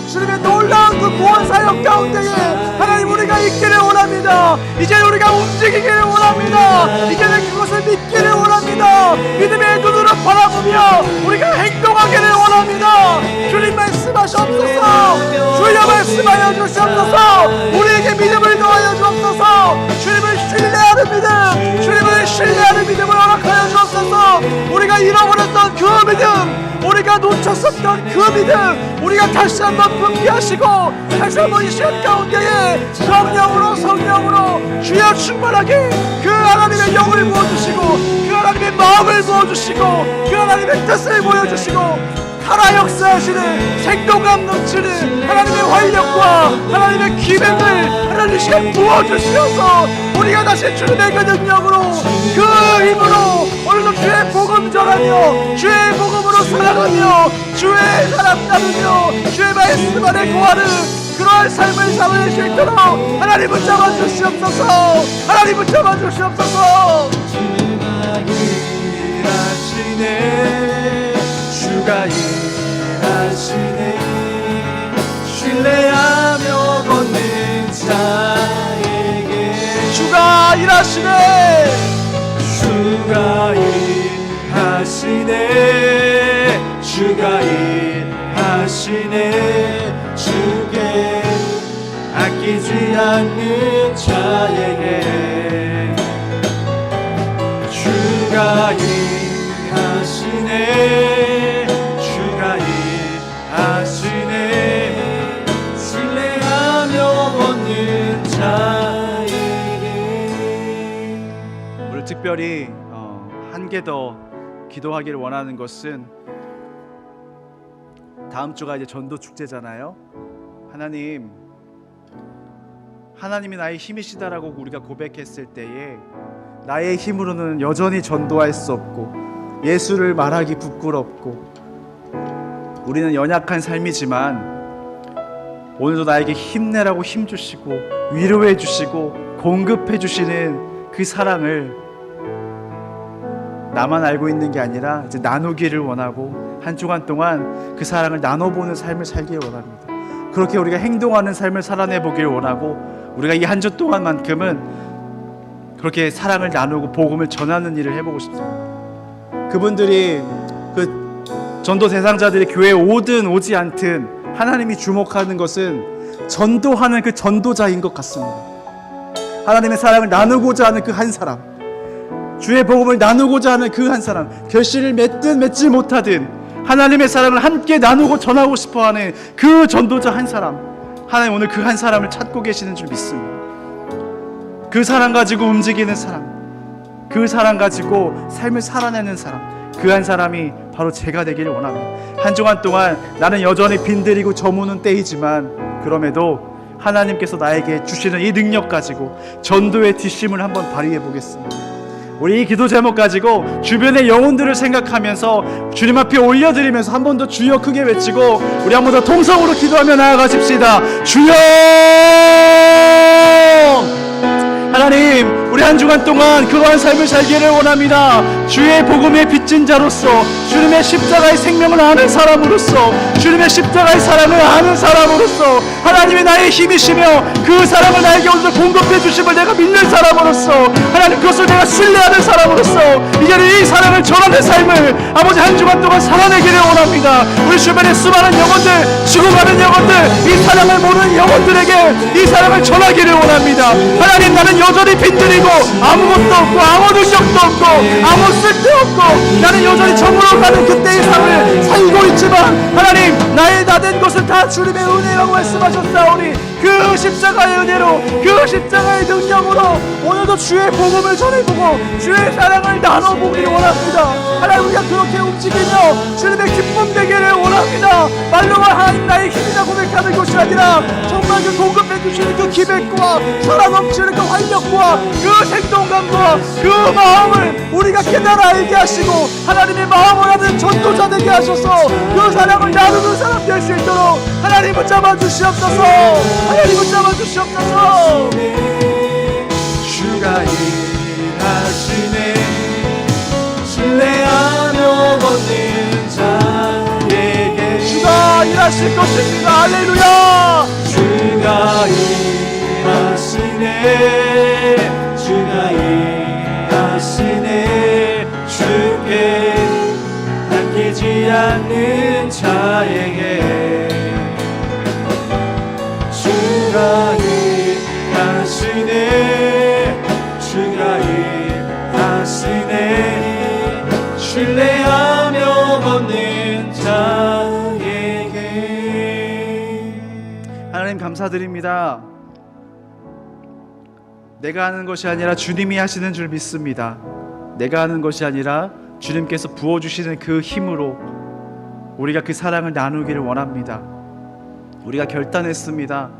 주님의 놀라운 그 구원 사역 가운데에 하나님 우리가 있기를 원합니다. 이제 우리가 움직이기를 원합니다. 이제는 그것을 믿기를 원합니다. 믿음의 눈으로 바라보며 우리가 행동하기를 원합니다. 주님 말씀하시옵소서. 주여 말씀하여 주시옵소서. 우리에게 믿음을 더하여 주옵소서. 주님을 신뢰하는 믿음, 주님을 신뢰하는 믿음을 허락하여 주옵소서. 우리가 잃어버렸던 그 믿음, 우리가 놓쳤었던 그 믿음 우리가 다시 한번 분비하시고 다시 한번 이 시간 가운데에 성령으로 주여 충만하게 그 하나님의 영을 부어주시고 그 하나님의 마음을 부어주시고 그 하나님의 뜻을 보여주시고 살아 역사하시는 생동감 넘치는 하나님의 활력과 하나님의 기백을 하나님 시간 부어주시어서 우리가 다시 주님의 그 능력으로 그 힘으로 오늘도 주의 복음 전하며 주의 복음으로 살아가며 주의 사랑 나누며 주의 말씀 안에 거하는 그러한 삶을 살아낼 수 있도록 하나님 붙잡아 주시옵소서. 하나님 붙잡아 주시옵소서. 주가 일하시네 주가 일하시네 신뢰하며 걷는 자에게 주가 일하시네 주가 일하시네 주가 일하시네 주께 아끼지 않는 자에게 주가 일하시네 주가 일하시네 신뢰하며 걷는 자에게. 오늘 특별히 한 개 더 기도하기를 원하는 것은 다음 주가 이제 전도 축제잖아요. 하나님이 나의 힘이시다라고 우리가 고백했을 때에 나의 힘으로는 여전히 전도할 수 없고 예수를 말하기 부끄럽고 우리는 연약한 삶이지만 오늘도 나에게 힘내라고 힘 주시고 위로해 주시고 공급해 주시는 그 사랑을 나만 알고 있는 게 아니라 이제 나누기를 원하고 한 주간 동안 그 사랑을 나눠보는 삶을 살기를 원합니다. 그렇게 우리가 행동하는 삶을 살아내보기를 원하고 우리가 이 한 주 동안만큼은 그렇게 사랑을 나누고 복음을 전하는 일을 해보고 싶습니다. 그분들이 그 전도 대상자들이 교회에 오든 오지 않든 하나님이 주목하는 것은 전도하는 그 전도자인 것 같습니다. 하나님의 사랑을 나누고자 하는 그 한 사람, 주의 복음을 나누고자 하는 그 한 사람, 결실을 맺든 맺지 못하든 하나님의 사랑을 함께 나누고 전하고 싶어하는 그 전도자 한 사람, 하나님 오늘 그 한 사람을 찾고 계시는 줄 믿습니다. 그 사랑 가지고 움직이는 사람, 그 사랑 가지고 삶을 살아내는 사람, 그 한 사람이 바로 제가 되기를 원합니다. 한 주간 동안 나는 여전히 빈들이고 저무는 때이지만 그럼에도 하나님께서 나에게 주시는 이 능력 가지고 전도의 뒷심을 한번 발휘해 보겠습니다. 우리 이 기도 제목 가지고 주변의 영혼들을 생각하면서 주님 앞에 올려드리면서 한 번 더 주여 크게 외치고 우리 한 번 더 통성으로 기도하며 나아가십시다. 주여! 하나님, 우리 한 주간 동안 그러한 삶을 살기를 원합니다. 주의 복음의 빚진 자로서, 주님의 십자가의 생명을 아는 사람으로서, 주님의 십자가의 사랑을 아는 사람으로서, 하나님이 나의 힘이시며 그 사랑을 나에게 오늘 공급해 주심을 내가 믿는 사람으로서, 하나님 그것을 내가 신뢰하는 사람으로서 이제는 이 사랑을 전하는 삶을 아버지 한 주간 동안 살아내기를 원합니다. 우리 주변에 수많은 영혼들, 죽어가는 영혼들, 이 사랑을 모르는 영혼들에게 이 사랑을 전하기를 원합니다. 하나님, 나는 여전히 빈들이고 아무것도 없고 아무 능력도 없고 아무 쓸데없고 나는 여전히 저물어 가는 그때의 삶을 살고 있지만 하나님, 나의 나된 것은 다 주님의 은혜라고 말씀하셨사오니 그 십자가의 은혜로, 그 십자가의 능력으로 오늘도 주의 복음을 전해보고 주의 사랑을 나눠보기를 원합니다. 하나님, 우리가 그렇게 움직이며 주님의 기쁨 되기를 원합니다. 말로만 하나님 나의 힘이라 고백하는 것이 아니라 정말 그 공급해 주시는 그 기백과 살아 넘치는 그 활력과 그 생동감과 그 마음을 우리가 깨달아 알게 하시고 하나님의 마음을 아는 전도자 되게 하셔서 그 사랑을 나누는 사람 될 수 있도록 하나님 붙잡아 주시옵소서. 하나님 붙잡아 주시옵소서. 주가 일하시네. 신뢰하며 걷는 자에게 주가 일하실 것입니다. 할렐루야. 주가 일하시네. 주가 일하시네. 주께 아끼지 않는 자에게 주가 일하시네. 주가 일하시네. 신뢰하며 걷는 자에게. 하나님 감사드립니다. 내가 하는 것이 아니라 주님이 하시는 줄 믿습니다. 내가 하는 것이 아니라 주님께서 부어주시는 그 힘으로 우리가 그 사랑을 나누기를 원합니다. 우리가 결단했습니다.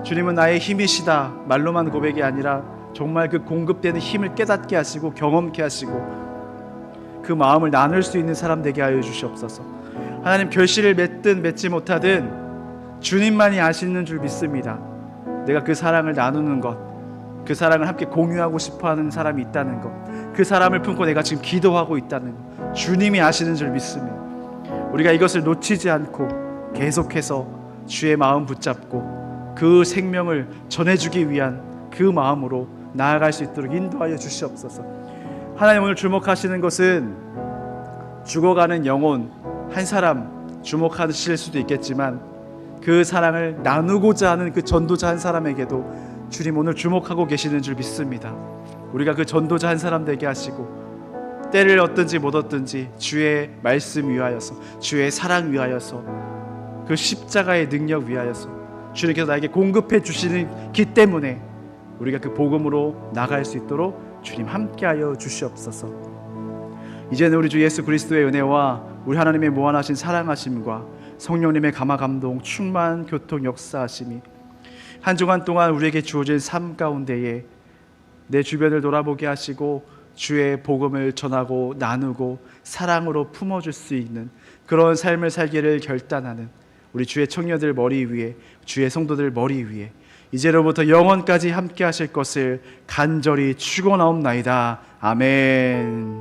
주님은 나의 힘이시다. 말로만 고백이 아니라 정말 그 공급되는 힘을 깨닫게 하시고 경험케 하시고 그 마음을 나눌 수 있는 사람 되게 하여 주시옵소서. 하나님, 결실을 맺든 맺지 못하든 주님만이 아시는 줄 믿습니다. 내가 그 사랑을 나누는 것, 그 사랑을 함께 공유하고 싶어하는 사람이 있다는 것, 그 사람을 품고 내가 지금 기도하고 있다는 것, 주님이 아시는 줄 믿습니다. 우리가 이것을 놓치지 않고 계속해서 주의 마음 붙잡고 그 생명을 전해주기 위한 그 마음으로 나아갈 수 있도록 인도하여 주시옵소서. 하나님, 오늘 주목하시는 것은 죽어가는 영혼 한 사람 주목하실 수도 있겠지만 그 사랑을 나누고자 하는 그 전도자 한 사람에게도 주님 오늘 주목하고 계시는 줄 믿습니다. 우리가 그 전도자 한 사람 되게 하시고 때를 얻든지 못 얻든지 주의 말씀 위하여서, 주의 사랑 위하여서, 그 십자가의 능력 위하여서 주님께서 나에게 공급해 주시는 기 때문에 우리가 그 복음으로 나갈 수 있도록 주님 함께하여 주시옵소서. 이제는 우리 주 예수 그리스도의 은혜와 우리 하나님의 무한하신 사랑하심과 성령님의 감화 감동 충만 교통 역사하심이 한 주간 동안 우리에게 주어진 삶 가운데에 내 주변을 돌아보게 하시고 주의 복음을 전하고 나누고 사랑으로 품어줄 수 있는 그런 삶을 살기를 결단하는 우리 주의 청년들 머리 위에, 주의 성도들 머리 위에 이제로부터 영원까지 함께 하실 것을 간절히 축원하옵나이다. 아멘.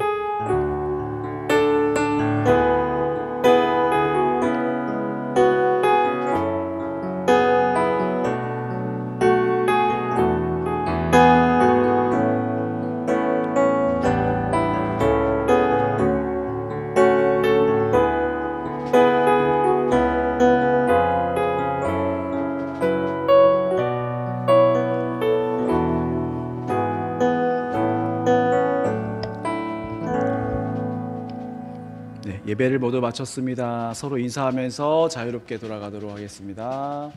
네, 예배를 모두 마쳤습니다. 서로 인사하면서 자유롭게 돌아가도록 하겠습니다.